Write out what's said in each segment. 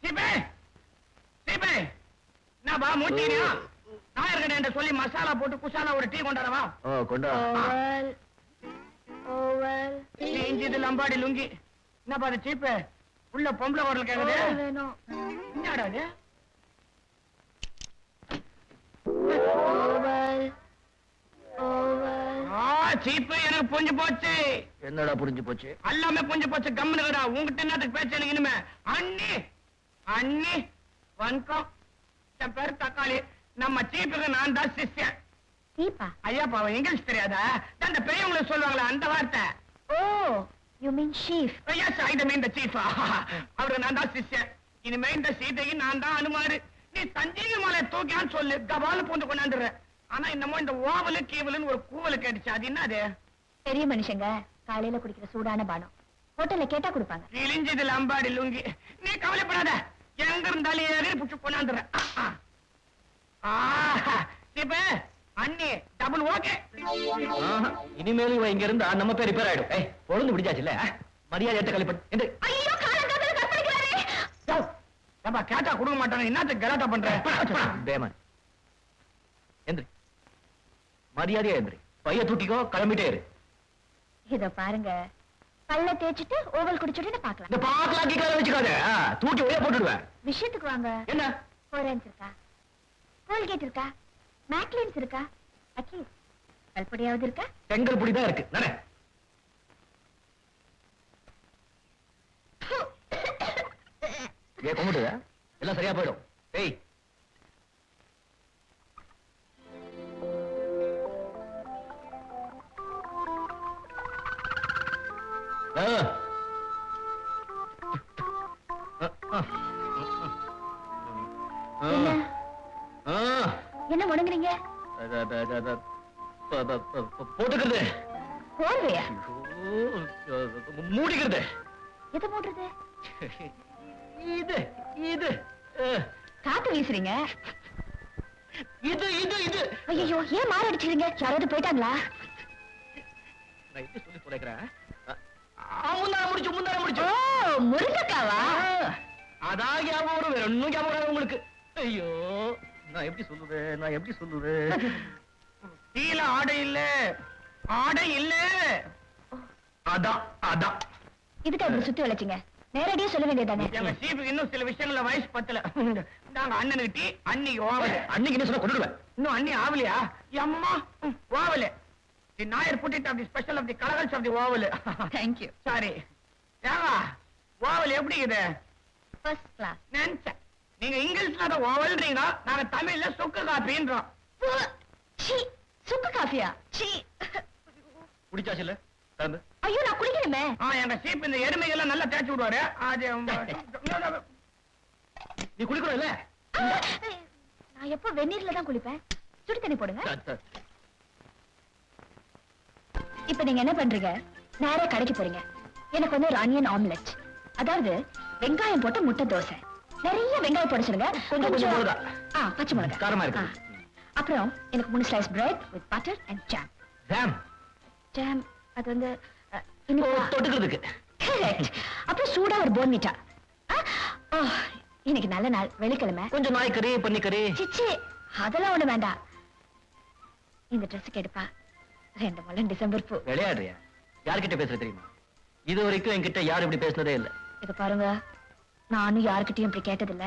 சீப்பே சீப்பே நான் பா மூட்டியா நாயர் கடை சொல்லி மசாலா போட்டு குசாலா ஒரு டீ கொண்டாடவா? கொண்டா. இஞ்சிது லம்பாடி லுங்கி என்ன பாரு சீப்பே உள்ள பொம்பளை குரல் கேக்குது. என்னடா இது? சீப்பு எனக்கு புரிஞ்சு போச்சு. என்னடா புரிஞ்சு போச்சு? எல்லாமே புரிஞ்சு போச்சு. கம்முனுடா உங்ககிட்ட என்னத்துக்கு பேச்சு எனக்கு இனிமே. அண்ணி அண்ணி வணக்கம். என் பேரு தக்காளி. நம்ம சீப்புக்கு நான் தான் சிஷ்யன். ஐயா பாவம் இங்கிலீஷ் தெரியாதா? அந்த பெரியவங்களுக்கு சொல்லுவாங்களா அந்த வார்த்தை. Oh you mean chief. Yes I mean the chief. அவருக்கு நான் தான் சிஷ்யன். இனிமே இந்த சீதைக்கு நான் தான் அனுமாரு. நீ சஞ்சீவி மலை தூக்கியான்னு சொல்லு கபாலு பூந்து கொண்டாந்துடுற. ஆனா என்னமோ இந்த ஓவலு கீவலுன்னு ஒரு கூவலு கேட்டுச்சு. அது என்னது? பெரிய மனுஷங்க காலையில குடிக்கிற சூடான பானம் ஹோட்டல்ல கேட்டா கொடுப்பாங்க. கிழிஞ்சது லம்பாடி லுங்கி. நீ கவலைப்படாத. எங்க இருந்தாலும் ஏறி புடிச்சு கொண்டாந்துடுற. இப்ப அண்ணி டபுள் ஓகே. இனிமேலும் இவன் இங்க இருந்தா நம்ம பேர் ரிப்பேர் ஆயிடும். பொழுது பிடிச்சாச்சுல்ல, மரியாதை எடுத்து கழிப்பட்டு. ஐயோ காலங்காத்தால கற்பழிக்கிறாரே. ஏப்பா கேட்டா கொடுக்க மாட்டாங்க. என்னத்துக்கு கலாட்டா பண்ற? பேமன் எந்திரி, மரியாதையா எந்திரி. பைய தூக்கிக்கோ, கிளம்பிட்டே இரு. இதோ பாருங்க, பல்ல தேய்ச்சிட்டு ஓவல் குடிச்சுட்டு பாக்கலாம். இந்த பாக்கலாம் கீழே வச்சுக்காத, தூக்கி ஒரே போட்டுடுவேன். விஷயத்துக்கு வாங்க. என்ன போரன்ஸ் இருக்கா, கோல்கேட் இருக்கா, மேக்லின்ஸ் இருக்கா, அட்லீஸ்ட் கல்படியாவது இருக்கா? செங்கல் புடிதான் இருக்கு. நட. கும்பிட்டு எல்லாம் சரியா போயிடும். ஏய் என்ன முடங்குறீங்க? போட்டுக்கிறது. போர்வையா? மூடிக்கிறது. எதை மூடுறது? இது இது காத்து வீசுறீங்க. இது இது இது. ஐயோ ஏன் மாற அடிச்சுக்கிறீங்க? யாராவது போயிட்டாங்களா? நான் எப்படி சொல்லி தொலைக்கிறேன். முன்னால முடிச்சு முன்னால முடிச்சு. ஓ முருங்கக்காவா? அதான் ஞாபகம் வரும், வேற ஒன்னும் ஞாபகம் வராது உங்களுக்கு. ஐயோ நான் எப்படி சொல்லுது, நான் எப்படி சொல்லுது. கீழே ஆடை இல்ல, ஆடை இல்ல. அதான் அதான். இதுக்கு அப்படி சுத்தி வளைச்சிங்க? நேரடியா சொல்ல வேண்டியதானே? எங்க சீப்புக்கு இன்னும் சில விஷயங்கள வயசு பத்தல. நாங்க அண்ணனுக்கு டீ, அன்னிக்கு ஓவலு. அன்னைக்கு என்ன சொன்னா கொண்டுடுவேன். இன்னும் அண்ணி ஆவலையா? அம்மா ஓவலு. தி Nair put it of the special of the colors of the oval. Thank you. Sorry. ஏங்க ஓவல் எப்படி இது? First class. நினைச்சேன். நீங்க இங்கிலீஷ்ல அத ஓவல்ன்றீங்க, நாங்க தமிழ்ல சுக்கு காப்பின்றோம். சீ சுக்கு காஃபியா? சீ. குடிச்சாச்சுல தம்பி. ஐயோ நான் குடிக்கணுமே. எங்க சீப் இந்த எருமைகள் நல்லா தேய்ச்சி விடுவாரு. அது நீ குடிக்கணும் இல்ல? நான் எப்போ வெந்நீர்ல தான் குளிப்பேன். சுடு தண்ணி போடுங்க. இப்ப நீங்க என்ன பண்றீங்க? நேரா கடைக்கு போறீங்க. எனக்கு வந்து ஒரு ஆனியன் ஆம்லெட், அதாவது வெங்காயம் போட்டு முட்டை தோசை. நிறைய வெங்காயம் போட சொல்லுங்க. கொஞ்சம் கொஞ்சம் போடுதா? பச்சை மிளகாய் காரமா இருக்கு. அப்புறம் எனக்கு 3 slice bread with butter and jam. Jam? Jam அது வந்து தொட்டுக்கிறதுக்கு. கரெக்ட். அப்புறம் சூடா ஒரு போன்விட்டா. இன்னைக்கு நல்ல நாள், வெள்ளிக்கிழமை. கொஞ்சம் நாய்க்கறி பன்னிக்கறி. சிச்சி அதெல்லாம் ஒண்ணு வேண்டாம். இந்த ட்ரெஸ்ஸுக்கு எடுப்பா 2 முழம் டிசம்பர் பூ. விளையாடுறியா? யார்கிட்ட பேசுற தெரியுமா? இது வரைக்கும் என்கிட்ட யாரும் இப்படி பேசினதே இல்ல. இது பாருங்க, நானும் யாருக்கிட்டையும் இப்படி கேட்டதில்ல.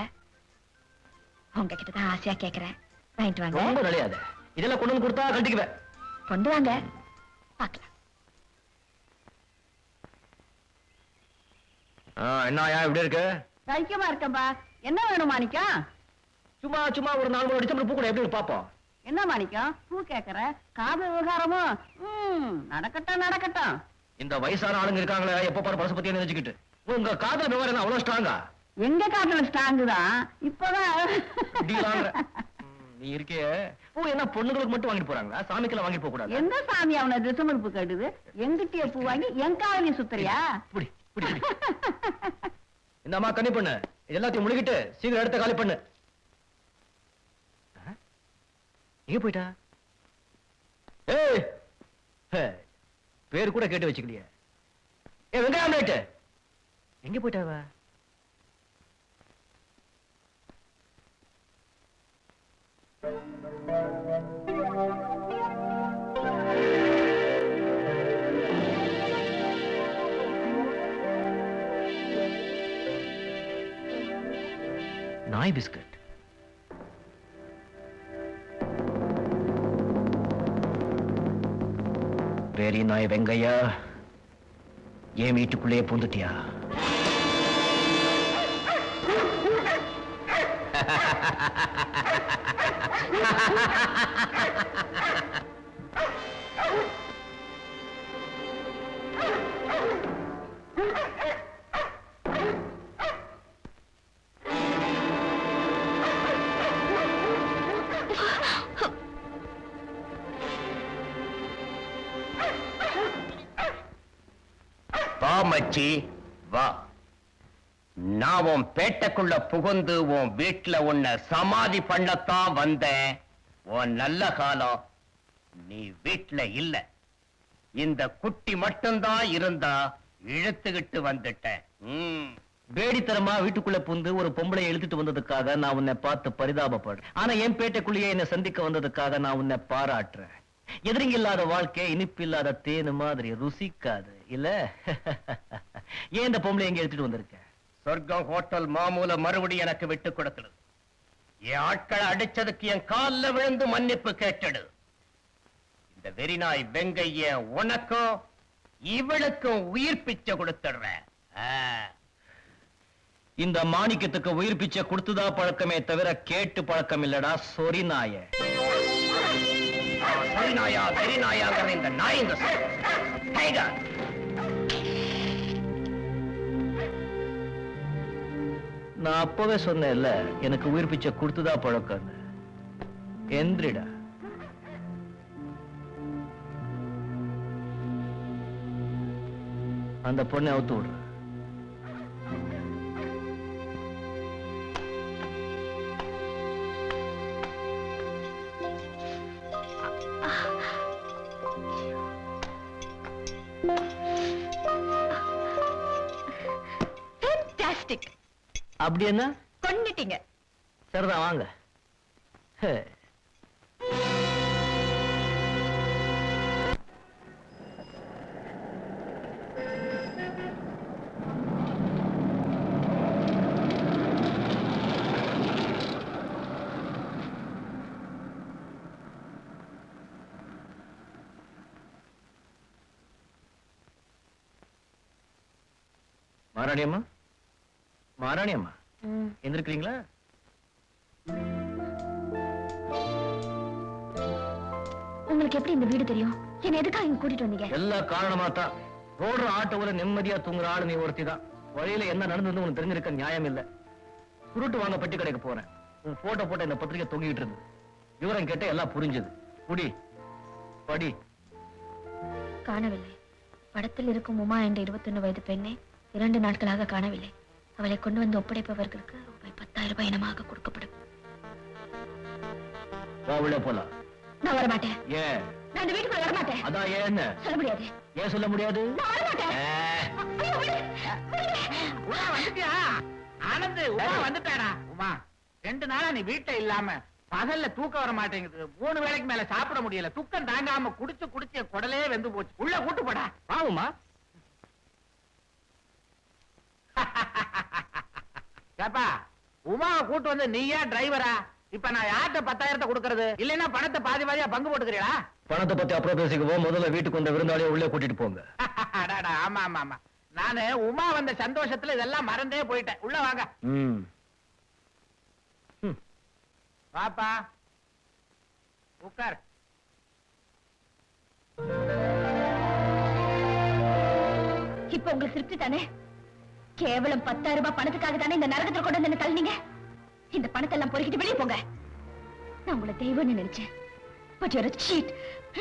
உங்ககிட்ட தான் ஆசையா கேக்குறேன். வாங்கிட்டு வாங்க. ரொம்ப விளையாத. இதெல்லாம் கொண்டு வந்து கொடுத்தா கட்டிக்குவேன். கொண்டு வாங்க பாக்கலாம். என்னயா இப்படி இருக்கு? சைக்கியமா இருக்கம்பா. என்ன வேணும் மாணிக்கம்? சும்மா சும்மா ஒரு 4 டிசம்பர் பூ கூட எப்படி பாப்போம். என்ன மாணிக்கம் பூ கேக்குற? காது விவகாரமும் நடக்கட்டும் நடக்கட்டும். இந்த வயசான ஆளுங்க இருக்காங்களே, எப்ப பாரு பரச பத்தி நினைச்சுக்கிட்டு. உங்க காதல் விவகாரம் அவ்வளவு ஸ்ட்ராங்கா? எங்க காட்டுல ஸ்ட்ராங்கு தான். இப்பதான் நீ இருக்கே பூ என்ன பொண்ணுங்களுக்கு மட்டும் வாங்கிட்டு போறாங்களா? சாமிக்கெல்லாம் வாங்கிட்டு போக கூடாது? எந்த சாமி அவனை டிசம்பர் பூ கேட்டுது? எங்கிட்டே பூ வாங்கி என் காவலி சுத்துறியா? இந்த அம்மா கண்ணி பண்ணு. எல்லாத்தையும் முழுகிட்டு சீக்கிரம் எடுத்த காலி பண்ணு. எங்க போயிட்டா? பேரு கூட கேட்டு வச்சுக்கலையே. வெங்காயம் ரேட்டு எங்க போயிட்டாவ? நாய் பிஸ்கட். வெரி நாய் வெங்கையா, ஏன் வீட்டுக்குள்ளே பூந்துட்டியா? வா மச்சி வா. நான் உன் பேட்டைக்குள்ள புகுந்து உன் வீட்டுல உன்னை சமாதி பண்ணத்தான் வந்தேன். உன் நல்ல காலம் நீ வீட்டுல இல்ல. இந்த குட்டி மட்டும்தான் இருந்தா இழுத்துக்கிட்டு வந்துட்டேன். வேடித்தனமா வீட்டுக்குள்ள புந்து ஒரு பொம்பளை இழுத்துட்டு வந்ததுக்காக நான் உன்னை பார்த்து பரிதாபப்படுறேன். ஆனா என் பேட்டைக்குள்ளேயே என்னை சந்திக்க வந்ததுக்காக நான் உன்னை பாராட்டுறேன். எதிரிங்க இல்லாத வாழ்க்கை இனிப்பு இல்லாத தேனு மாதிரி ருசிக்காது இல்ல? ஏன் இந்த பொம்பளை எங்க எடுத்துட்டு வந்திருக்க? சொர்க்கம் ஹோட்டல் மாமூல மறுபடியும் எனக்கு விட்டு கொடுத்துடு. என் ஆட்களை அடிச்சதுக்கு என் கால்ல விழுந்து மன்னிப்பு கேட்டடு. இந்த வெறிநாய் வெங்கைய உனக்கும் இவளுக்கும் உயிர் பிச்சை கொடுத்துடுறேன். இந்த மாணிக்கத்துக்கு உயிர் பிச்சை கொடுத்துதா பழக்கமே தவிர கேட்டு பழக்கம் இல்லடா சொரி நாய. வெறிநாயா வெறிநாயாங்கிற இந்த நாய்ங்க டைகர். நான் அப்பவே சொன்னேன்ல எனக்கு உயிர் பிச்சை கொடுத்துதா பழக்கம். எந்திரிடா. அந்த பொண்ணை அவுத்து விடுற. Fantastic. அப்படி என்ன கொன்னுட்டீங்க. சரிதான் வாங்க. மாராணியம்மா, மாராணியம்மா எந்திருக்கிறீங்களா? உங்களுக்கு எப்படி இந்த வீடு தெரியும்? என்ன எதுக்காக இங்க கூட்டிட்டு வந்தீங்க? எல்லா காரணமா தான். ரோடுற ஆட்டோல நிம்மதியா தூங்குற ஆளு நீ ஒருத்தி தான். வழியில என்ன நடந்தது உனக்கு தெரிஞ்சிருக்க நியாயம் இல்ல. சுருட்டு வாங்க பெட்டி கடைக்கு போறேன். உன் போட்டோ போட்ட இந்த பத்திரிகை தொங்கிட்டு இருந்தது. விவரம் கேட்ட எல்லாம் புரிஞ்சது. குடி படி. காணவில்லை. படத்தில் இருக்கும் உமா என்ற 21 வயது பெண்ணை 2 நாட்களாக காணவில்லை. அவளை கொண்டு வந்து ஒப்படைப்பவர்களுக்கு ரூபாய் 10,000 இனமாக கொடுக்கப்படும். வா உள்ளே போலாம். நான் வரமாட்டேன். ஏன்? நான் இந்த வீட்டுக்குள்ள வரமாட்டேன். அதான் ஏன் சொல்ல முடியாது. ஏன் சொல்ல முடியாது? நான் வரமாட்டேன். உமா வந்துட்டியா? ஆனந்து உமா வந்துட்டாடா. உமா 2 நாளா நீ வீட்டுல இல்லாம பகல்ல தூக்கம் வர மாட்டேங்குது. 3 வேளைக்கு மேல சாப்பிட முடியல. துக்கம் தாங்காம குடிச்சு குடிச்சு குடலே வெந்து போச்சு. உள்ள கூட்டு போடா. வாவுமா. ஏப்பா உமாவை கூட்டு வந்து நீயா டிரைவரா? இப்ப நான் யார்கிட்ட 10,000 கொடுக்கறது? இல்லைன்னா பணத்தை பாதி பாதியா பங்கு போட்டுக்கிறீங்களா? பணத்தை பத்தி அப்புறம் பேசிக்குவோம். முதல்ல வீட்டுக்கு வந்த விருந்தாளியை உள்ளே கூட்டிட்டு போங்க. ஆமா ஆமா ஆமா. நானு உமா வந்த சந்தோஷத்துல இதெல்லாம் மறந்தே போயிட்டேன். உள்ள வாங்க. வாப்பா உட்கார். இப்ப உங்களுக்கு திருப்தி தானே? கேவலம் 10,000 ரூபாய் பணத்துக்காக தானே இந்த நரகத்துல கொண்டு வந்து தள்ளினீங்க? இந்த பணத்தை எல்லாம் பொறுக்கிட்டு வெளியே போங்க. நான் உங்களை தெய்வம்னு நினைச்சேன். But you're a cheat,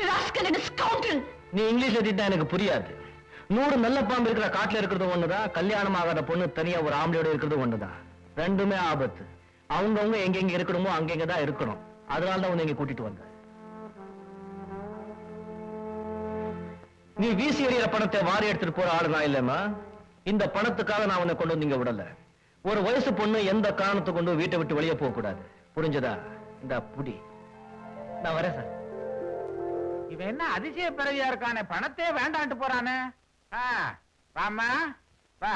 rascal and a scoundrel. நீ இங்கிலீஷ்ல திட்டா எனக்கு புரியாது. 100 நல்ல பாம்பு இருக்கிற காட்டுல இருக்கிறது ஒண்ணுதான். கல்யாணம் ஆகாத பொண்ணு தனியா ஒரு ஆம்பளையோட இருக்கிறது ஒண்ணுதான். ரெண்டுமே ஆபத்து. அவங்கவுங்க எங்கெங்க இருக்கணுமோ அங்கெங்க தான் இருக்கணும். அதனாலதான் உன்னை இங்க கூட்டிட்டு வந்த. நீ வீசி எறிகிற பணத்தை வாரி எடுத்துட்டு போற ஆளுதான் இல்லம்மா. இந்த பணத்துக்காக நான் உன்னை கொண்டு வந்து இங்க விடல. ஒரு வயசு பொண்ணு எந்த காரணத்தை கொண்டு வீட்டை விட்டு வெளியே போக கூடாது. புரிஞ்சதா? இந்த புடி நான் வரேன் சார். இவன் என்ன அதிசய பிறவியா இருக்கானே, பணத்தே வேண்டான்ட்டு போறானே. வாமா வா.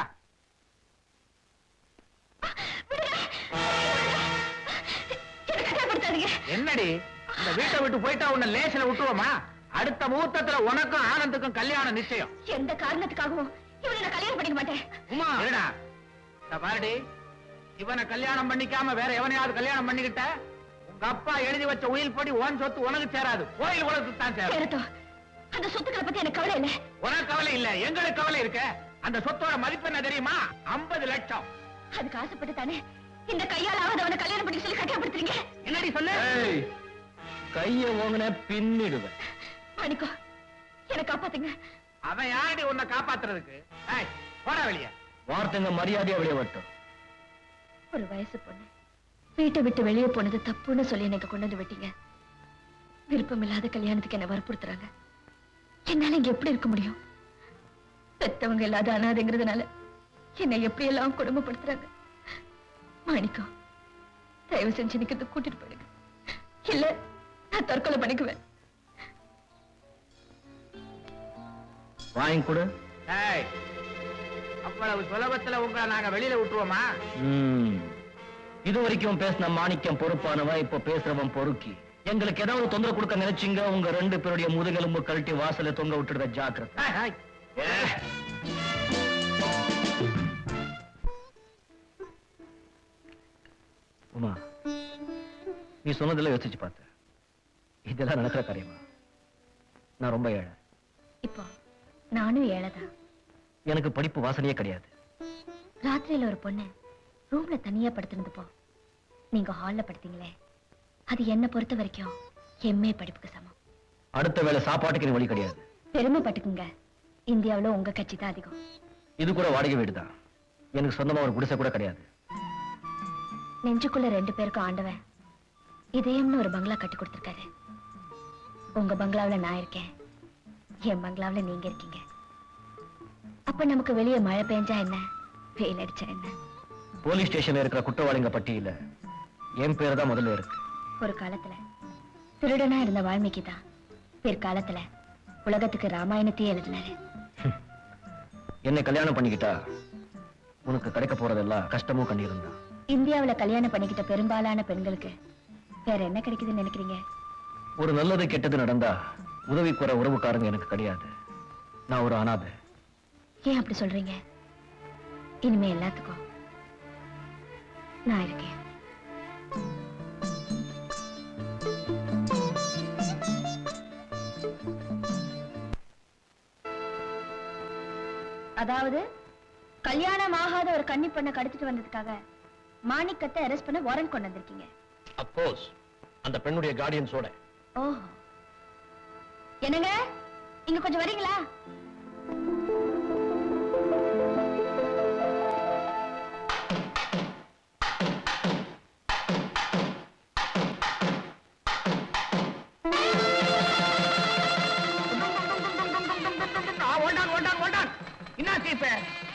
என்னடி இந்த வீட்டை விட்டு போயிட்டா உன்னை லேசில விட்டுருவோமா? அடுத்த முகூர்த்தத்துல உனக்கும் ஆனந்துக்கும் கல்யாணம் நிச்சயம். எந்த காரணத்துக்காகவும் இவனை நான் கல்யாணம் பண்ணிக்க மாட்டேன். உமா இருடா. இந்த பாருடி, இவனை கல்யாணம் பண்ணிக்காம வேற எவனையாவது கல்யாணம் பண்ணிக்கிட்ட உங்க அப்பா எழுதி வச்ச உயில் படி உன் சொத்து உனக்கு சேராது, கோயில் உலகத்துக்கு தான் சேரும். சேரட்டும். அந்த சொத்துக்களை பத்தி எனக்கு கவலை இல்லை. உனக்கு கவலை இல்ல, எங்களுக்கு கவலை இருக்க. அந்த சொத்தோட மதிப்பு என்ன தெரியுமா? 50 லட்சம். அதுக்கு ஆசைப்பட்டு தானே இந்த கையால் அவனை கல்யாணம் பண்ணி சொல்லி கட்டாயப்படுத்துறீங்க. என்னடி சொல்லு? கைய ஓங்கன பின்னிடுவேன். மாணிக்கோ, என்னை காப்பாத்துங்க. அவன் யாரடி உன்னை காப்பாத்துறதுக்கு? போடா வெளிய. வார்த்தைங்க மரியாதையா வெளியே வரட்டும். ஒரு வயசு பொண்ணு வீட்டை விட்டு வெளியே போனது தப்புன்னு சொல்லி எனக்கு கொண்டு வந்து விட்டீங்க. விருப்பம் இல்லாத கல்யாணத்துக்கு என்ன வற்புறுத்துறாங்க. என்னால இங்க எப்படி இருக்க முடியும்? பெத்தவங்க இல்லாத அனாதைங்கிறதுனால என்னை எப்படி எல்லாம் கொடுமைப்படுத்துறாங்க. மாணிக்கம், தயவு செஞ்சு நிக்கிறது கூட்டிட்டு போயிடுங்க. இல்ல நான் தற்கொலை பண்ணிக்குவேன். வாங்கி கொடு. அவ்வளவு சுலபத்துல உங்களை நாங்க வெளியில விட்டுருவோமா? இது வரைக்கும் பேசின மாணிக்கம் பொறுப்பானவன், இப்ப பேசுறவன் பொறுக்கி. எங்களுக்கு ஏதாவது தொந்தரவு கொடுக்க நினைச்சீங்க, உங்க 2 பேருடைய முதுகெலும்பு கழட்டி வாசல தொங்க விட்டுடுற ஜாக்கிரதை. உமா, நீ சொன்னதெல்லாம் யோசிச்சு பார்த்த. இதெல்லாம் நடக்கிற காரியமா? நான் ரொம்ப ஏழை. இப்போ நானும் ஏழைதான். எனக்கு படிப்பு வாசனையே கிடையாது. ராத்திரியில ஒரு பொண்ணு ரூம்ல தனியா படுத்திருந்தப்போ நீங்க ஹால்ல படுத்தீங்களே, அது என்ன பொறுத்த வரைக்கும் எம்ஏ படிப்புக்கு சமம். அடுத்த வேளை சாப்பாட்டுக்கு நீ வழி கிடையாது. பெருமைப்பட்டுக்குங்க, இந்தியாவுல உங்க கட்சி தான் அதிகம். இது கூட வாடகை வீடுதான். எனக்கு சொந்தமா ஒரு குடிசை கூட கிடையாது. நெஞ்சுக்குள்ள 2 பேருக்கும் ஆண்டவன் இதயம்னு ஒரு பங்களா கட்டி கொடுத்திருக்காரு. உங்க பங்களாவுல நான் இருக்கேன், என் பங்களாவுல நீங்க இருக்கீங்க. அப்ப நமக்கு வெளியே மழை பெஞ்சா என்ன, வெயில் அடிச்சா என்ன? போலீஸ் ஸ்டேஷன்ல இருக்கிற குற்றவாளிங்க பட்டியல என் பேரு தான் முதல்ல இருக்கு. ஒரு காலத்துல திருடனா இருந்த வால்மீகி தான் பிற்காலத்துல உலகத்துக்கு ராமாயணத்தையே எழுதினாரு. என்னை கல்யாணம் பண்ணிக்கிட்டா உனக்கு கிடைக்க போறதெல்லாம் கஷ்டமும் கண்ணீரும் தான். இந்தியாவுல கல்யாணம் பண்ணிக்கிட்ட பெரும்பாலான பெண்களுக்கு வேற என்ன கிடைக்குதுன்னு நினைக்கிறீங்க? ஒரு நல்லது கெட்டது நடந்தா உதவிக்கு வர உறவுக்காரங்க எனக்கு கிடையாது. நான் ஒரு அனாதை. ஏன் அப்படி சொல்றீங்க? இனிமே எல்லாத்துக்கும் நான் இருக்கேன். அதாவது கல்யாணம் ஆகாத ஒரு கன்னி பொண்ணை கடத்திட்டு வந்ததுக்காக மாணிக்கத்தை அரெஸ்ட் பண்ண வாரண்ட் கொண்டு வந்திருக்கீங்க. அப்கோர்ஸ், அந்த பெண்ணுடைய கார்டியன்ஸோட. ஓஹோ, என்னங்க இங்க கொஞ்சம் வரீங்களா?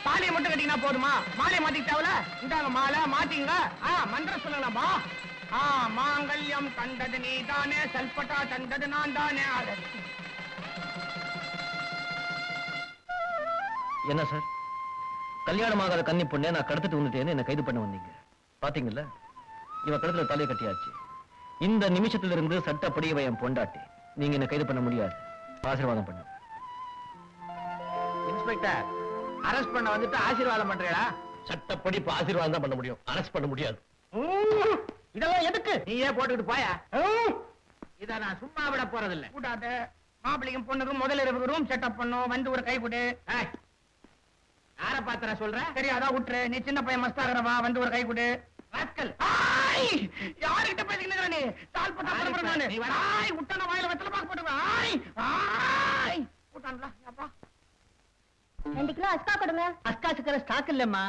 பாலையை மட்டும் கட்டிங்கன்னா போதுமா? மாலையை மாத்திக்கிட்டாவல, இந்தாங்க மாலை மாத்திங்க. மந்திரம் சொல்லலாமா? மாங்கல்யம் கண்டது நீ தானே, சல்பட்டா தந்தது நான் தானே. என்ன சார், கல்யாணமாகாத கன்னி பொண்ணே நான் கடத்திட்டு வந்துட்டேன்னு என்ன கைது பண்ண வந்தீங்க. பாத்தீங்கல்ல, இவ கழுத்துல தலையை கட்டியாச்சு. இந்த நிமிஷத்திலிருந்து சட்டப்படி இவ என் பொண்டாட்டி. நீங்க என்ன கைது பண்ண முடியாது. ஆசீர்வாதம் பண்ணுங்க. இன்ஸ்பெக்டர், அரெஸ்ட் பண்ண வந்துட்டு ஆசீர்வாதம் பண்றீங்களா? சட்டப்படி ஆசீர்வாதம் தான் பண்ண முடியும், அரெஸ்ட் பண்ண முடியாது. இதெல்லாம் எதுக்கு? நீயே போட்டுக்கிட்டு போயா. இத நான் சும்மா விட போறதில்லை. கூடாது. மாப்பிள்ளைக்கும் பொண்ணுக்கும் முதல்ல இருக்கு ரூம் செட்டப் பண்ணும். வந்து ஒரு கை கொடு. யார பாத்திர சொல்ற? தெரியாதா? விட்டுரு. நீ சின்ன பையன் மஸ்தாகிறவா. வந்து ஒரு கை கொடு. ராஸ்கல். யார்கிட்ட பேசிக்கிட்டு நீ? தால் போட்டா பரபர நானு. நீ வர. விட்டான வாயில வெத்தல பாக்க போட்டுருவேன். விட்டான்ல. அப்பா 2 கிலோ அஸ்கா கொடுங்க. அஸ்கா சக்கரை ஸ்டாக் இல்லம்மா.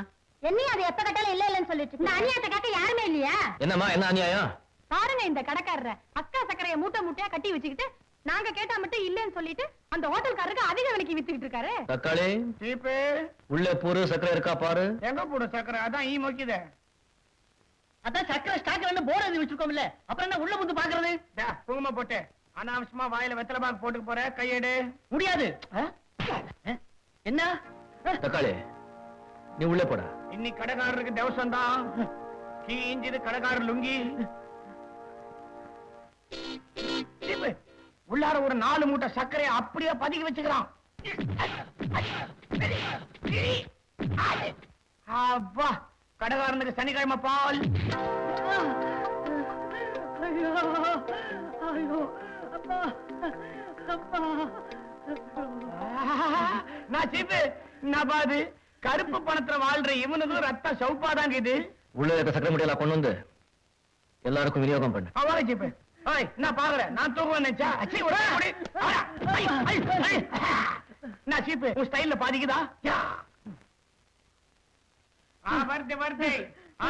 என்னையும் அது எப்ப கட்டாலும் இல்ல இல்லன்னு சொல்லிட்டு இந்த அநியாயத்தை கேட்க யாருமே இல்லையா? என்னம்மா, என்ன அநியாயம்? பாருங்க இந்த கடைக்காரரை அஸ்கா சக்கரையை மூட்டை மூட்டையா கட்டி வச்சுக்கிட்டு நாங்க கேட்டா மட்டும் இல்லன்னு சொல்லிட்டு அந்த ஹோட்டல்காரருக்கு அதிக விலைக்கு வித்துக்கிட்டு இருக்காரு. தக்காளி சீப்பு. உள்ள பூரு சக்கரை இருக்கா பாரு. எங்க போடு சக்கரை? அதான் ஈ மொக்கிதே. அதான் சக்கரை ஸ்டாக் போர் எழுதி வச்சிருக்கோம்ல, அப்புறம் என்ன உள்ள வந்து பாக்குறது? குங்குமம் போட்டு அனாவசியமா வாயில வெத்தலை பாக்கு போட்டு போற, கையெடு. முடியாது. என்ன தக்காளி, நீ உள்ளே போடா. இன்னைக்கு கடைக்காரருக்கு தேவசம் தான். கீஞ்சது கடைக்காரர் லுங்கி. சீப்பு, உள்ளார ஒரு 4 மூட்டை சர்க்கரையை அப்படியே பதுக்கி வச்சுக்கிறான். அப்பா, கடைக்காரனுக்கு சனிக்கிழமை பால். ஐயோ ஐயோ அப்பா அப்பா. நான் சீப்பு, நான் பாது கருப்பு பணத்துல வாழ்ற இவனுக்கும் ரத்த சவுப்பாதாங்க இது. உள்ள இருக்க சக்கரை முடியலாம் கொண்டு வந்து எல்லாருக்கும் விநியோகம் பண்ணு. அவ்வளவு சீப்பு. ஓய், நான் பாக்குறேன். நான் தூங்குவேன் நினைச்சா அச்சி விட அப்படி. ஐ, ஐ, ஐ. நான் சீப்பு, உன் ஸ்டைல்ல பாதிக்குதா? யா. வருது வருது.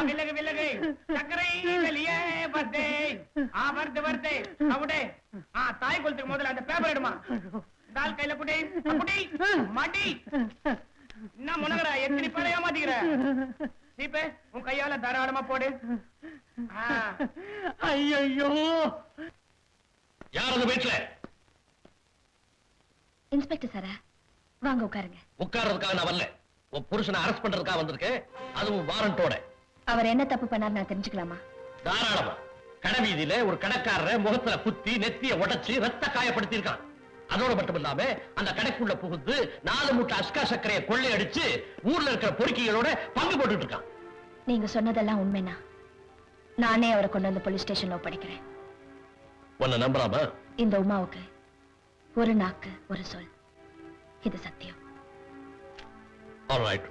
விலகு விலகு. சக்கரை வெளியே வருது. வருது வருது. அப்படியே தாய் குளத்துக்கு முதல்ல அந்த பேப்பர் எடுமா. தால் கையில புடி புடி மாட்டி. என்ன முனகரா, எத்தனை பேரை ஏமாத்திக்கிற? சீப்பே, உன் கையால தாராளமா போடு. ஐயோ, யார் அந்த வீட்டுல? இன்ஸ்பெக்டர் சாரா, வாங்க உட்காருங்க. உட்கார்றதுக்காக நான் வரல, உன் புருஷனை அரெஸ்ட் பண்றதுக்காக வந்திருக்கேன். அதுவும் வாரண்டோட. அவர் என்ன தப்பு பண்ணாரு நான் தெரிஞ்சுக்கலாமா? தாராளமா. கடைவீதியில ஒரு கடைக்காரரை முகத்துல குத்தி நெத்திய உடைச்சு ரத்த காயப்படுத்தி இருக்கான். அதோட மட்டும் இல்லாம அந்த கடைக்குள்ள புகுந்து 4 மூட்டை அஸ்கா சர்க்கரையை கொள்ளையடிச்சு ஊர்ல இருக்கிற பொறுக்கிகளோட பங்கு போட்டுட்டு இருக்கான். நீங்க சொன்னதெல்லாம் உண்மைனா நானே அவரை கொண்டு வந்து போலீஸ் ஸ்டேஷன்ல ஒப்படைக்கிறேன். உன்னை நம்பலாமா? இந்த உமாவுக்கு ஒரு நாக்கு ஒரு சொல், இது சத்தியம். All right.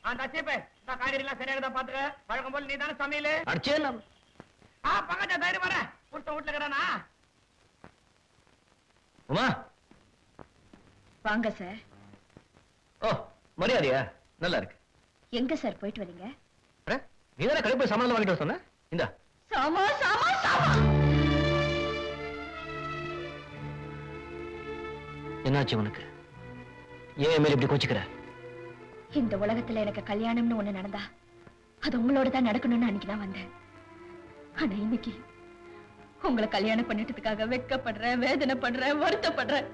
அந்த சீப்பே, இந்த காய்கறி எல்லாம் சரியாக பாத்துக்க. வழக்கம் போல நீ தானே சமையல். அடிச்சே பங்கஜா தைரியம் வர. புருஷன் வீட்டுல இருக்கிறானா? உமா. வாங்க சார். ஓ, மரியாதையா? நல்லா இருக்கு. எங்க சார் போயிட்டு வரீங்க? நீ தானே கடைக்கு போய் சாமான் வாங்கிட்டு வர சொன்ன. இந்தா. சாமா சாமா சாமா. என்னாச்சு உனக்கு? ஏன் மேல இப்படி கோச்சுக்கிற? இந்த உலகத்துல எனக்கு கல்யாணம்னு ஒண்ணு நடந்தா அது உங்களோட தான் நடக்கணும்னு அன்னைக்கு நான் வந்தேன். ஆனா இன்னைக்கு உங்களை கல்யாணம் பண்ணிட்டதுக்காக வெட்கப்படுறேன், வேதனைப்படுறேன், வருத்தப்படுறேன்.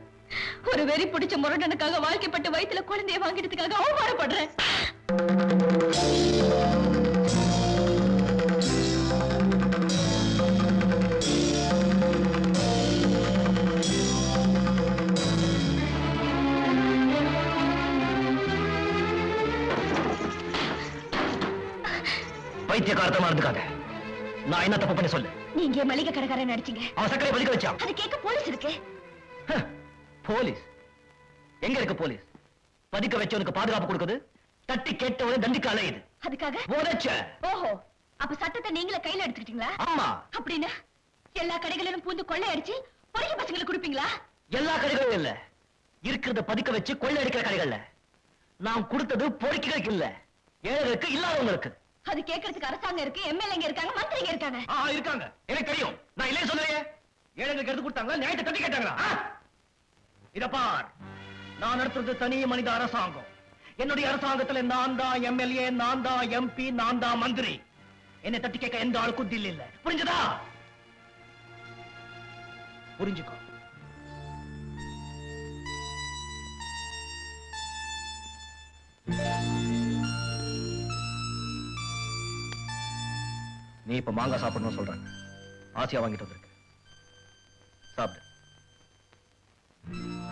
ஒரு வெறி பிடிச்ச முரடனுக்காக வாழ்க்கைப்பட்டு வயித்துல குழந்தைய வாங்கிட்டதுக்காக அவமானப்படுறேன். பைத்தியக்காரத்தமா இருந்துக்காத. நான் என்ன தப்பு பண்ணி சொல்லு. நீங்க மளிகை கடைக்காரன் நடிச்சீங்க. அவன் சக்கரை பலிக்க வச்சான். அது கேட்க போலீஸ் இருக்கு. போலீஸ் எங்க இருக்கு? போலீஸ் பதிக்க வச்சவனுக்கு பாதுகாப்பு கொடுக்குது, தட்டி கேட்டவனை தண்டிக்க அலையுது. அதுக்காக உதைச்ச. ஓஹோ, அப்ப சட்டத்தை நீங்களே கையில எடுத்துக்கிட்டீங்களா? ஆமா. அப்படின்னா எல்லா கடைகளிலும் பூந்து கொள்ளை அடிச்சு பொறிய பசங்களுக்கு கொடுப்பீங்களா? எல்லா கடைகளும் இல்ல, இருக்கிறத பதிக்க வச்சு கொள்ளை அடிக்கிற கடைகள்ல. நான் கொடுத்தது பொறுக்கிகளுக்கு இல்ல, ஏழைகளுக்கு, இல்லாதவங்களுக்கு. அது கேட்கறதுக்கு அரசாங்கம் இருக்கு, எம்எல்ஏங்க இருக்காங்க, மந்திரிங்க இருக்காங்க. இருக்காங்க, எனக்கு தெரியும். நான் இல்லையே சொல்லுவேன். ஏழைகளுக்கு எடுத்து கொடுத்தாங்களா, நியாயத்தை தட்டி கேட்டாங்களா? இத பார், நான் நடத்துறது தனி மனித அரசாங்கம். என்னுடைய அரசாங்கத்துல நான் தான் எம்எல்ஏ, நான் தான் எம்பி, நான் தான் மந்திரி. என்னை தட்டி கேட்க எந்த ஆளுக்கும் தில் இல்ல. புரிஞ்சதா? புரிஞ்சுக்கோ. நீ இப்ப மாங்காய் சாப்பிடணும் சொல்றாங்க. ஆசையா வாங்கிட்டு வந்திருக்க. சாப்பிடு.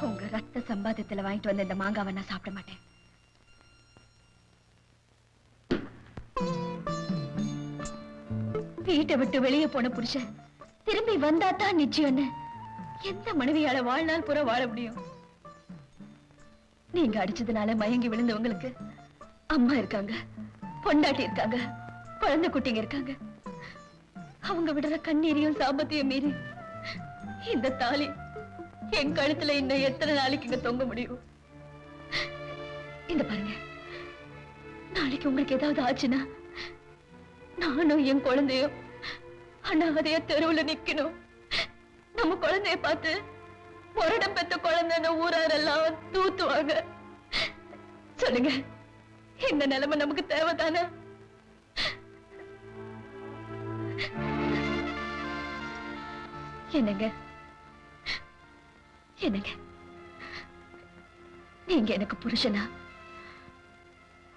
உங்க ரத்த சம்பாதத்துல வாங்கிட்டு வந்த இந்த மாங்காவை நான் சாப்பிட மாட்டேன். வீட்டை விட்டு வெளியே போன புருஷன் திரும்பி வந்தா தான் நிச்சயம்னு எந்த மனைவியால வாழ்நாள் பூரா வாழ முடியும்? நீங்க அடிச்சதுனால மயங்கி விழுந்தவங்களுக்கு அம்மா இருக்காங்க, பொண்டாட்டி இருக்காங்க, குழந்தை குட்டிங்க இருக்காங்க. அவங்க விடுற கண்ணீரையும் சாபத்தையும் மீறி இந்த தாலி என் கழுத்துல இன்னும் எத்தனை நாளைக்கு இங்க தொங்க முடியும்? இந்த பாருங்க, நாளைக்கு உங்களுக்கு ஏதாவது ஆச்சுன்னா நானும் என் குழந்தையும் அனாதையா தெருவுல நிக்கணும். நம்ம குழந்தைய பார்த்து முரடம் பெத்த குழந்தைன்னு ஊராரெல்லாம் தூத்துவாங்க. சொல்லுங்க, இந்த நிலைமை நமக்கு தேவைதானே? என்னங்க என்னங்க, நீங்க எனக்கு புருஷனா?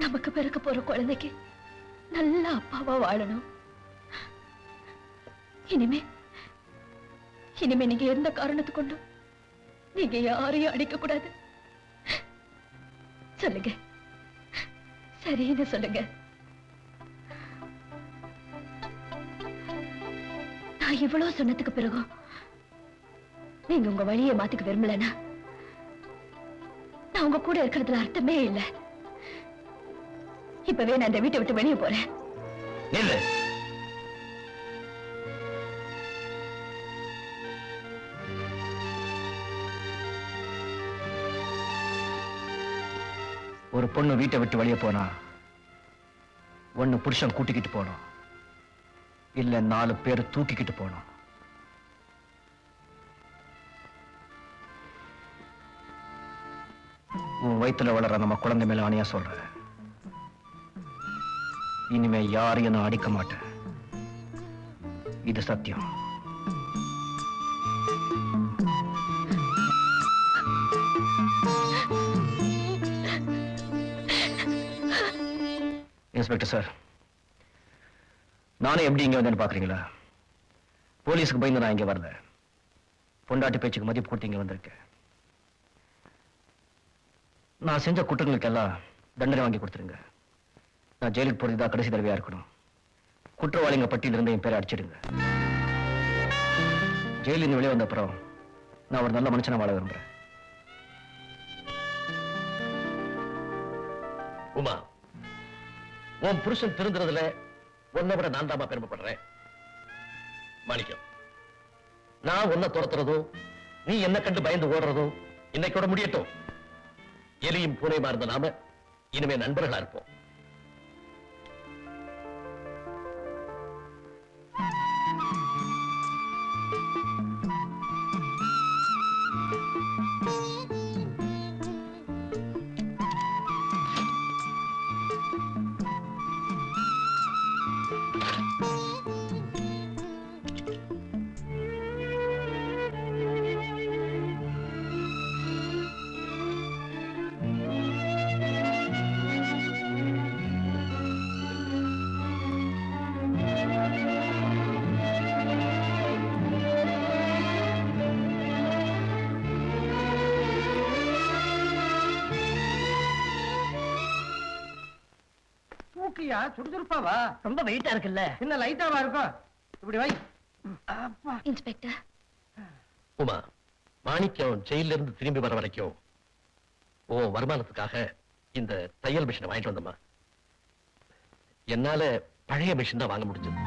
நமக்கு பிறக்க போற குழந்தைக்கு நல்ல அப்பாவா வாழணும். இனிமே நீங்க எந்த காரணத்தை கொண்டும் நீங்க யாரையும் அடிக்க கூடாது. சொல்லுங்க, சரின்னு சொல்லுங்க. நான் இவ்வளவு சொன்னதுக்கு பிறகும் நீங்க உங்க வழியை மாத்திக்க விரும்பலனா நான் உங்க கூட இருக்கிறதுல அர்த்தமே இல்லை. இப்பவே நான் இந்த வீட்டை விட்டு வெளியே போறேன். ஒரு பொண்ணு வீட்டை விட்டு வெளியே போனா ஒண்ணு புருஷன் கூட்டிக்கிட்டு போனோம், இல்ல 4 பேர் தூக்கிக்கிட்டு போனோம். உன் வயித்துல வளர நம்ம குழந்தை மேல ஆணையா சொல்ற, இனிமே யாரையும் நான் அடிக்க மாட்டேன். இது சத்தியம். இன்ஸ்பெக்டர் சார், நானே எப்படி இங்க வந்தேன்னு பாக்குறீங்களா? போலீஸுக்கு பயந்து நான் இங்க வரல. பொண்டாட்டி பேச்சுக்கு மதிப்பு கொடுத்து இங்க வந்திருக்கேன். நான் செஞ்ச குற்றங்களுக்கெல்லாம் தண்டனை வாங்கி கொடுத்துருங்க. நான் ஜெயிலுக்கு போறதுதான் கடைசி தடவையா இருக்கணும். குற்றவாளிங்க பட்டியலிருந்து என் பேரை அடிச்சிடுங்க. ஜெயிலில் வெளியே வந்த அப்புறம் நான் ஒரு நல்ல மனுஷனா வாழ விரும்புறேன். உமா, உன் புருஷன் திருந்துறதுல உன்னை விட நான் தாமா பெருமைப்படுறேன். மாணிக்கம், நான் உன்னை துரத்துறதும் நீ என்ன கண்டு பயந்து ஓடுறதும் இன்னைக்கூட முடியட்டும். எலியும் பூனையுமா இருந்த நாம இனிமே நண்பர்களா இருப்போம். தூக்கியா சுறுசுறுப்பாவா? ரொம்ப வெயிட்டா இருக்குல்ல? என்ன லைட்டாவா இருக்கும்? இப்படி வை. அப்பா. இன்ஸ்பெக்டர், உமா, மாணிக்கம் ஜெயில இருந்து திரும்பி வர வரைக்கும் உன் வருமானத்துக்காக இந்த தையல் மிஷினை வாங்கிட்டு வந்தம்மா. என்னால பழைய மிஷின் தான் வாங்க முடிஞ்சது.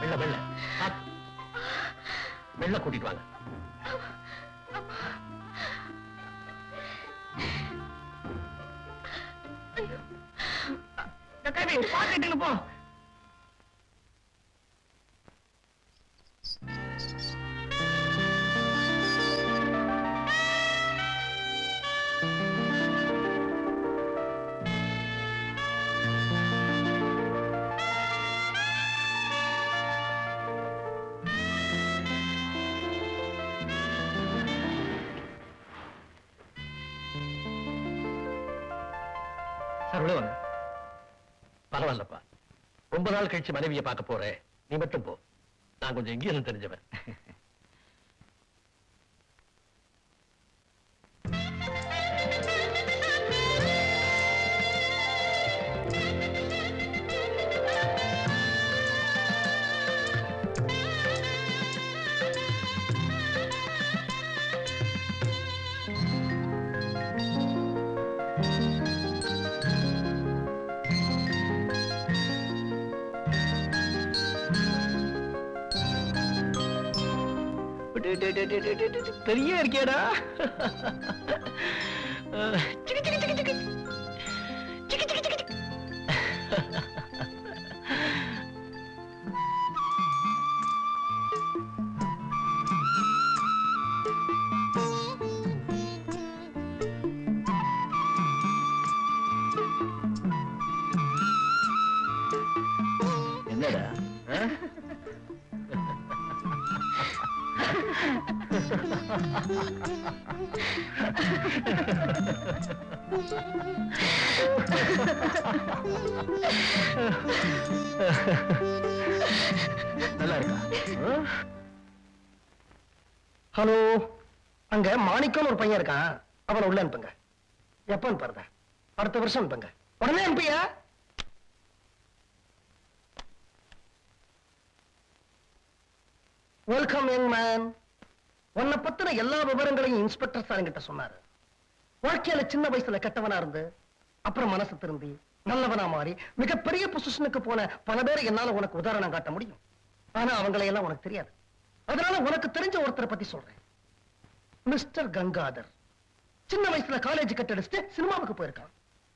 வெள்ள வெள்ள வெள்ள கூட்டிட்டு வாங்க. பாத்துட்டு போ. பரவாயில்லப்பா, ரொம்ப நாள் கழிச்சு மனைவியை பார்க்க போறேன். நீ மட்டும் போ, நான் கொஞ்சம் இங்கிருந்து தெரிஞ்சவன். பெரிய இருக்கேடா. என்னடா? நல்லா இருக்கா? ஹலோ, அங்க மாணிக்கம் ஒரு பையன் இருக்கான், அவனை உள்ள அனுப்புங்க. எப்ப அனுப்புறத? அடுத்த வருஷம் அனுப்புங்க. உடனே அனுப்பியா? Welcome young man. உன்னை பத்தின எல்லா விவரங்களையும் இன்ஸ்பெக்டர் சார் என்கிட்ட சொன்னாரு. வாழ்க்கையில சின்ன வயசுல கெட்டவனா இருந்து அப்புறம் மனசு திரும்பி நல்லவனா மாறி மிகப்பெரிய பொசிஷனுக்கு போன பல பேரை என்னால உனக்கு உதாரணம் காட்ட முடியும். ஆனா அவங்களை எல்லாம் உனக்கு தெரியாது. அதனால உனக்கு தெரிஞ்ச ஒருத்தரை பத்தி சொல்றேன். மிஸ்டர் கங்காதர். சின்ன வயசுல காலேஜ் கட் அடிச்சுட்டு சினிமாவுக்கு போயிருக்கான்.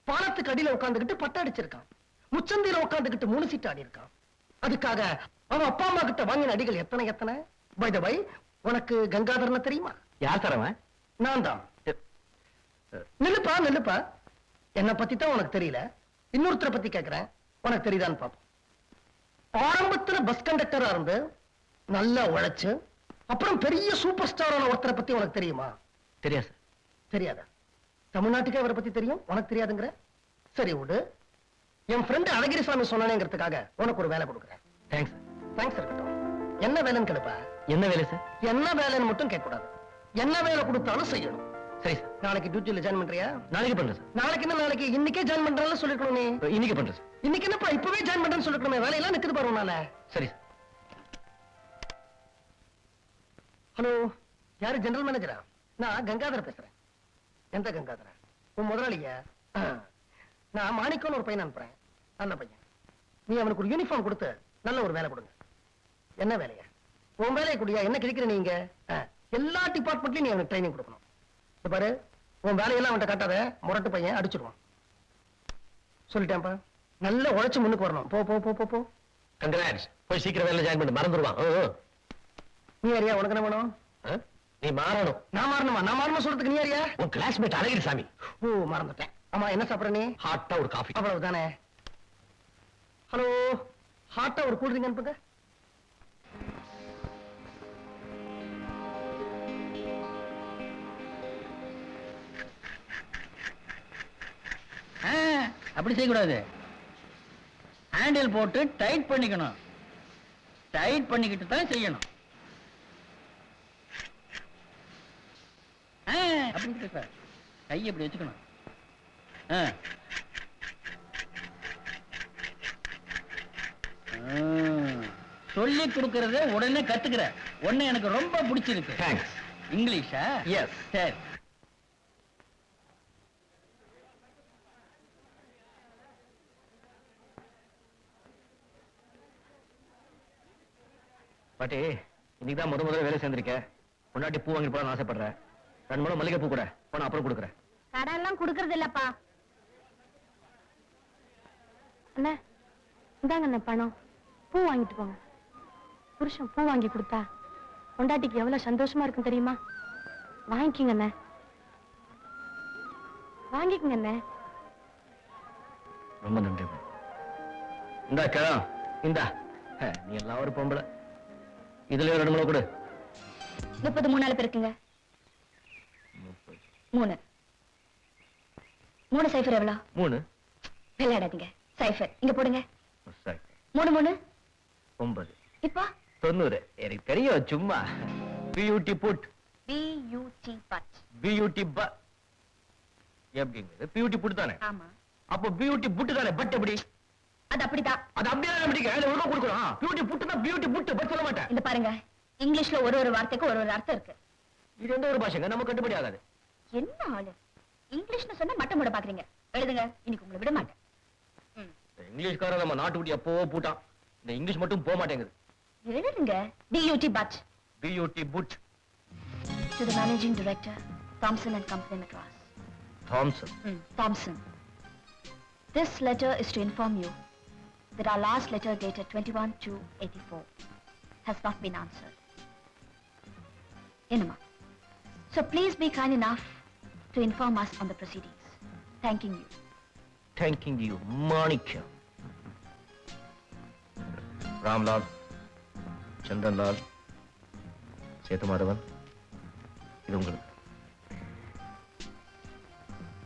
பாலத்துக்கு அடியில உட்கார்ந்துகிட்டு பட்ட அடிச்சிருக்கான். முச்சந்தில உட்கார்ந்துகிட்டு 3 சீட் ஆடி இருக்கான். அதுக்காக அவன் அப்பா அம்மா கிட்ட வாங்கின அடிகள் எத்தனை எத்தனை. பை த வை, உனக்கு கங்காதர்னு தெரியுமா? யார் சார் அவன்? நான் தான். நில்லுப்பா நில்லுப்பா. என்ன பத்தி தான் உனக்கு தெரியல, இன்னொருத்தரை பத்தி கேட்கிறேன், உனக்கு தெரியுதான்னு பாப்போம். ஆரம்பத்துல பஸ் கண்டக்டரா இருந்து நல்லா உழைச்சு அப்புறம் பெரிய சூப்பர் ஸ்டாரான ஒருத்தரை பத்தி உனக்கு தெரியுமா? தெரியா சார். தெரியாதா? தமிழ்நாட்டுக்கே அவரை பத்தி தெரியும், உனக்கு தெரியாதுங்கிற? சரி விடு. என் ஃப்ரெண்ட் அழகிரிசாமி சொன்னானேங்கிறதுக்காக உனக்கு ஒரு வேலை கொடுக்குறேன். தேங்க்ஸ். தேங்க்ஸ் இருக்கட்டும். என்ன வேலைன்னு கேளுப்பா. என்ன வேலை சார்? என்ன வேலைன்னு மட்டும் கேட்க கூடாது, என்ன வேலை கொடுத்தாலும் செய்யணும். சரி சார். நாளைக்கு டியூட்டில ஜாயின் பண்றியா? நாளைக்கு பண்றேன் சார். நாளைக்கு என்ன, நாளைக்கு இன்னைக்கே ஜாயின் பண்றான்னு சொல்லிருக்கணும். நீ இன்னைக்கு பண்றேன் சார். இன்னைக்கு என்னப்பா இப்பவே ஜாயின் பண்றேன்னு சொல்லிருக்கணும். வேலையெல்லாம் நிக்குது பாரு உன்னால. சரி சார். ஹலோ, யாரு? ஜெனரல் மேனேஜரா? நான் கங்காதர பேசுறேன். எந்த கங்காதர? உன் முதலாளியா? நான் மாணிக்கம்னு ஒரு பையன் அனுப்புறேன், நல்ல பையன். நீ அவனுக்கு ஒரு யூனிஃபார்ம் கொடுத்து நல்ல ஒரு வேலை கொடுங்க. என்ன வேலையா? உன் வேலையை குடியா? என்ன கிடைக்கிற நீங்க? எல்லா டிபார்ட்மெண்ட்லயும் நீ அவனுக்கு ட்ரைனிங் கொடுக்கணும். இந்த பாரு, உன் வேலையெல்லாம் அவன்கிட்ட காட்டாத, முரட்டு பையன், அடிச்சிருவான். சொல்லிட்டேன்ப்பா. நல்லா உழைச்சு முன்னுக்கு வரணும். போ போ போ போ போ. கங்க்ராட்ஸ். போய் சீக்கிரம் வேலை ஜாயின் பண்ணி மறந்துடுவான். நீ யாரியா? உனக்கு என்ன வேணும்? நீ மாறணும். நான் மாறணுமா? நான் மாறணும் சொல்றதுக்கு நீ யாரியா? உன் கிளாஸ்மேட் அழகிரிசாமி. ஓ, மறந்துட்டேன். ஆமா, என்ன சாப்பிடுற நீ? ஹாட்டா ஒரு காஃபி. அவ்வளவுதானே. ஹலோ, ஹாட்டா ஒரு கூல் ட்ரிங்க் அனுப்புங்க. அப்படி செய்யக்கூடாது. ஹேண்டில் போட்டு டைட் பண்ணிக்கணும். டைட் பண்ணிக்கிட்டு தான் செய்யணும். அப்படி இருக்கு சார். கை எப்படி வச்சுக்கணும். சொல்லி கொடுக்கறத உடனே கத்துக்கிற. உன்னை எனக்கு ரொம்ப பிடிச்சிருக்கு. தேங்க்ஸ். இங்கிலீஷா? எஸ். சரி. பாட்டி, இன்னைக்கு தான் முதல்ல வேலை சேர்ந்திருக்க. பொண்டாட்டி பூ வாங்கி போலான்னு ஆசைப்படுறேன். 2 முழம் மல்லிகை பூ கூட போன அப்புறம் கொடுக்குறேன். கடெல்லாம் குடுக்கறது இல்லப்பா. அண்ணா, இந்தாங்க அண்ணா பணம். பூ வாங்கிட்டு போங்க. புருஷன் பூ வாங்கி கொடுத்தா பொண்டாட்டிக்கு எவ்வளவு சந்தோஷமா இருக்கும் தெரியுமா? வாங்கிக்கங்க அண்ணா, வாங்கிக்கங்க அண்ணா. ரொம்ப நன்றி. இந்தா கிழம், இந்தா. நீ எல்லாம் ஒரு பொம்பளை. இதுல 2 முழம் கொடு. 33 பேருக்குங்க. 3 3 சைஃபர் எவ்வளோ? 3. விளையாடாதீங்க. சைஃபர் இங்க போடுங்க. சரி. 3 3 9. இப்போ 90. எனக்கு தெரியும், சும்மா. Beauty put. Beauty but. Beauty ப எப்படிங்க? பியூட்டி புட் தானே? ஆமா. அப்போ பியூட்டி புட் தானே? பட் எப்படி? அது அப்படிதான். அது அப்படியே எப்படிங்க? அதுல ஒழுங்கா கொடுக்கணும். பியூட்டி புட் தான் பியூட்டி புட். பட் சொல்ல மாட்டேன். இந்த பாருங்க, இங்கிலீஷ்ல ஒரு வார்த்தைக்கு ஒரு அர்த்தம் இருக்கு. இது எந்த ஒரு பாஷைங்க? நம்ம கட்டுப்படி ஆகாது. என்ன ஆளு? இங்கிலீஷ்னு சொன்னா மட்டம் போட பாக்குறீங்க. எழுதுங்க, இன்னைக்கு உங்களை விட மாட்டேன். இங்கிலீஷ்காரன் நம்ம நாட்டு விட்டு எப்போ பூட்டான். இந்த இங்கிலீஷ் மட்டும் போக மாட்டேங்குது. எழுதுங்க. Beauty but. Beauty put. To the Managing Director, Thompson and Company, Madras. Thomson. Thompson. This letter is to inform you that our last letter dated 21/2/84 has not been answered. Enema. So please be kind enough to inform us on the proceedings. Thanking you. Thanking you Manickam. Ramlal, Chandranlal, Sethumadhavan, இது உங்களுக்கு.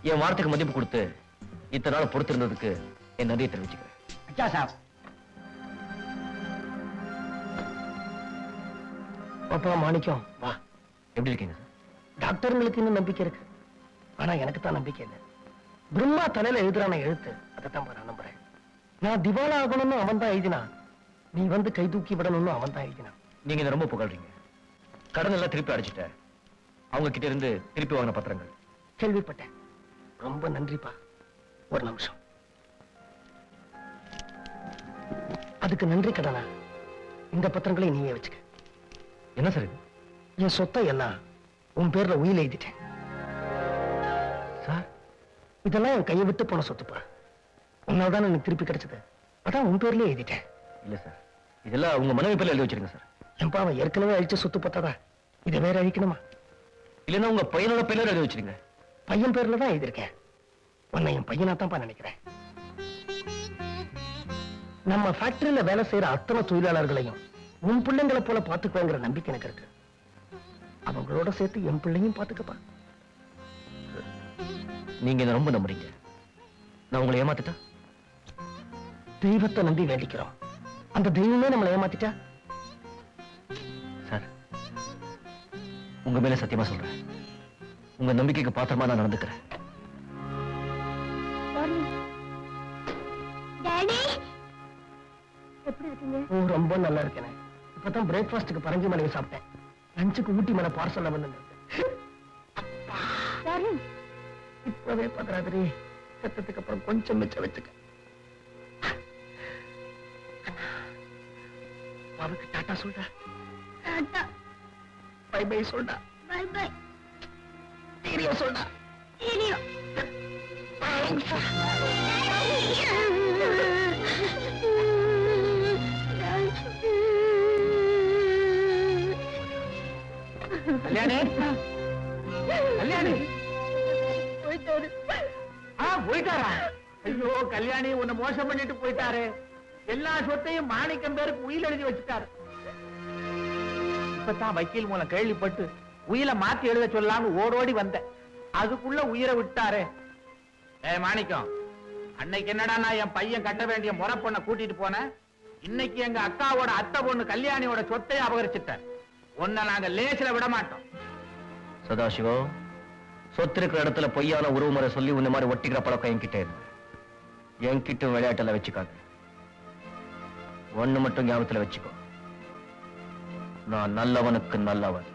என் வார்த்தைக்கு மதிப்பு கொடுத்து இத்தனை நாள் பொறுத்திருந்ததுக்கு என் நன்றியை தெரிவிச்சுக்கிறேன். அச்சா சாப் பாப்பா மாணிக்கம், வா, எப்படி இருக்கீங்க சார்? டாக்டர்களுக்கு இன்னும் நம்பிக்கை இருக்கு, ஆனா எனக்கு தான் நம்பிக்கை இல்லை. பிரம்மா தலையில எழுதுறான எழுத்து, அதைத்தான் நான் நம்புறேன். நான் திவாலா ஆகணும்னு அவன் தான் எழுதினான், நீ வந்து கை தூக்கி விடணும்னு அவன் தான் எழுதினான். நீங்க இதை ரொம்ப புகழ்றீங்க. கடன் எல்லாம் திருப்பி அடிச்சுட்டேன். அவங்க கிட்ட இருந்து திருப்பி வாங்கின பத்திரங்கள். கேள்விப்பட்டேன். ரொம்ப நன்றிப்பா. ஒரு நிமிஷம். அதுக்கு நன்றி கடனா இந்த பத்திரங்களை நீயே வச்சுக்க. என்ன சார் இது? என் சொத்தை எல்லாம் உன் பேர்ல உயில் எழுதிட்டேன் சார், இதெல்லாம் என் கையை விட்டு போன சொத்துப்பா. உன்னால்தான் எனக்கு திருப்பி கிடைச்சது, அதான் உன் பேர்லயே எழுதிட்டேன். இல்ல சார், இதெல்லாம் உங்க மனைவி பேர்ல எழுதி வச்சிருங்க சார். என் பாவம் ஏற்கனவே அழிச்ச சொத்து பத்தாதா, இதை வேற அழிக்கணுமா? இல்லைன்னா உங்க பையனோட பேர்ல எழுதி வச்சிருங்க. பையன் பேர்ல தான் எழுதியிருக்கேன். உன்னை என் பையனா தான்ப்பா நினைக்கிறேன். நம்ம ஃபேக்டரியில வேலை செய்யற அத்தனை தொழிலாளர்களையும் உன் பிள்ளைங்களை போல பாத்துக்குவேங்கிற நம்பிக்கை எனக்கு இருக்கு. அவங்களோட சேர்த்து என் பிள்ளையும் பாத்துக்கப்பா. நீங்க என்ன ரொம்ப நம்புறீங்க. நான் உங்களை ஏமாத்திட்டா? தெய்வத்தை நம்பி வேண்டிக்கிறோம், அந்த தெய்வமே நம்மளை ஏமாத்திட்டா? சார், உங்க மேல சத்தியமா சொல்றேன், உங்க நம்பிக்கைக்கு பாத்திரமா நான் நடந்துக்கிறேன். டாடி, எப்படி இருக்கீங்க? ஓ, ரொம்ப நல்லா இருக்கேனே. இப்பதான் பிரேக்ஃபாஸ்டுக்கு பரங்கி மலையை சாப்பிட்டேன், லஞ்சுக்கு ஊட்டி மலை பார்சல்ல வந்து டார்லிங், இப்பவே பத்திராதிரி, சத்தத்துக்கு அப்புறம் கொஞ்சம் மிச்சம் வச்சுக்க. அவனுக்கு டாட்டா சொல்டா, டாடா, பை பை சொல்டா, பை பை, சீரியஸ் சொல்டா. சீரியோ. கல்யாணி, கல்யாணி போயிட்டாரு. போயிட்டாரா? ஐயோ கல்யாணி, உன்னை மோசம் பண்ணிட்டு போயிட்டாரு. எல்லா சொத்தையும் மாணிக்கம் பேருக்கு உயில் எழுதி வச்சுட்டாரு. இப்பதான் வக்கீல் மூலம் கேள்விப்பட்டு உயிரை மாத்தி எழுத சொல்லலாம்னு ஓடோடி வந்தேன். அதுக்குள்ள உயிரை விட்டாரு. மாணிக்கம், அன்னைக்கு என்னடா நான் என் பையன் கட்ட வேண்டிய முறை பொண்ணை கூட்டிட்டு போனேன். இன்னைக்கு எங்க அக்காவோட அத்தை பொண்ணு கல்யாணியோட சொத்தை அபகரிச்சுட்டேன். உன்னை நாங்க லேசில விட மாட்டோம். சதாசிவம், சொத்து இருக்கிற இடத்துல பொய்யான உறவு முறை சொல்லி உன்ன மாதிரி ஒட்டிக்கிற பழக்கம் என்கிட்ட இருக்கு. என்கிட்ட விளையாட்டுல வச்சுக்காது. ஒண்ணு மட்டும் ஞாபகத்துல வச்சுக்கோ, நான் நல்லவனுக்கு நல்லவன்.